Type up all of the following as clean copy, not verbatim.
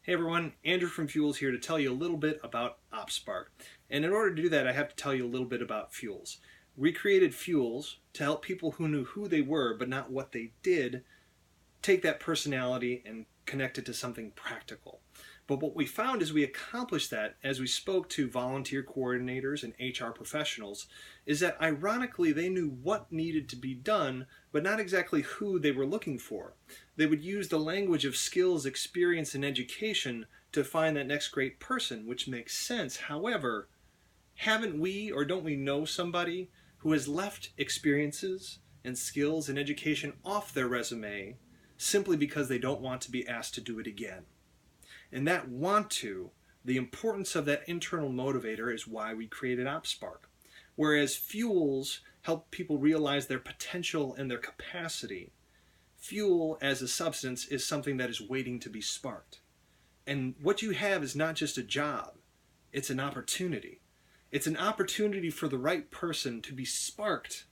Hey everyone, Andrew from Fuels here to tell you a little bit about Oppspark. And in order to do that, I have to tell you a little bit about Fuels. We created Fuels to help people who knew who they were but not what they did take that personality and connect it to something practical. But what we found is we accomplished that as we spoke to volunteer coordinators and HR professionals, is that ironically they knew what needed to be done, but not exactly who they were looking for. They would use the language of skills, experience, and education to find that next great person, which makes sense. However, haven't we or don't we know somebody who has left experiences and skills and education off their resume simply because they don't want to be asked to do it again? And that want to, the importance of that internal motivator is why we created Oppspark. Whereas Fuels help people realize their potential and their capacity, fuel as a substance is something that is waiting to be sparked. And what you have is not just a job, it's an opportunity. It's an opportunity for the right person to be sparked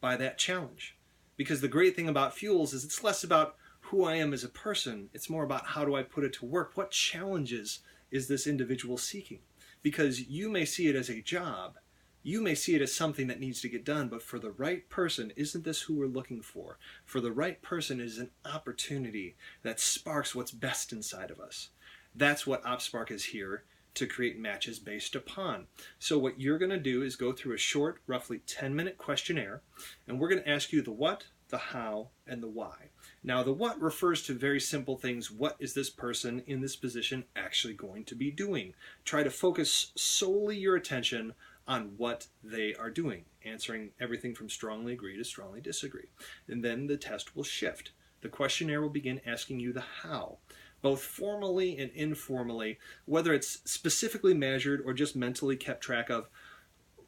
by that challenge. Because the great thing about Fuels is it's less about who I am as a person, it's more about how do I put it to work? What challenges is this individual seeking? Because you may see it as a job, you may see it as something that needs to get done, but for the right person, isn't this who we're looking for? For the right person is an opportunity that sparks what's best inside of us. That's what Oppspark is here to create matches based upon. So what you're going to do is go through a short, roughly 10-minute questionnaire, and we're going to ask you the what, the how, and the why. Now, the what refers to very simple things. What is this person in this position actually going to be doing? Try to focus solely your attention on what they are doing, answering everything from strongly agree to strongly disagree. And then the test will shift. The questionnaire will begin asking you the how, both formally and informally, whether it's specifically measured or just mentally kept track of.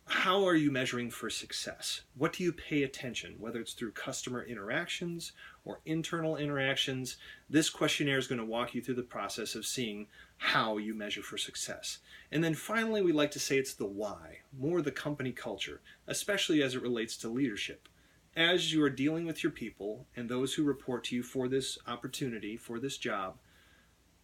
How are you measuring for success? What do you pay attention, whether it's through customer interactions or internal interactions? This questionnaire is going to walk you through the process of seeing how you measure for success. And then finally, we like to say it's the why, more the company culture, especially as it relates to leadership. As you are dealing with your people and those who report to you for this opportunity, for this job,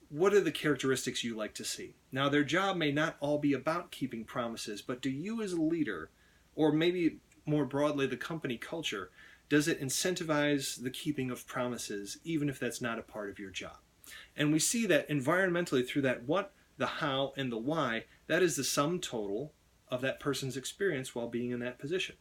what are the characteristics you like to see? Now, their job may not all be about keeping promises, but do you as a leader, or maybe more broadly the company culture, does it incentivize the keeping of promises, even if that's not a part of your job? And we see that environmentally through that what, the how, and the why, that is the sum total of that person's experience while being in that position.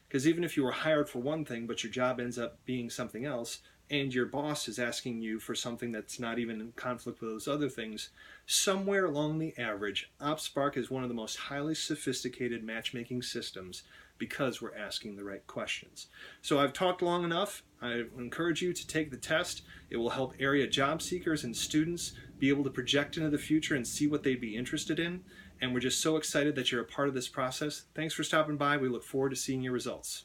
Because even if you were hired for one thing, but your job ends up being something else, and your boss is asking you for something that's not even in conflict with those other things, somewhere along the average, Oppspark is one of the most highly sophisticated matchmaking systems because we're asking the right questions. So I've talked long enough. I encourage you to take the test. It will help area job seekers and students be able to project into the future and see what they'd be interested in. And we're just so excited that you're a part of this process. Thanks for stopping by. We look forward to seeing your results.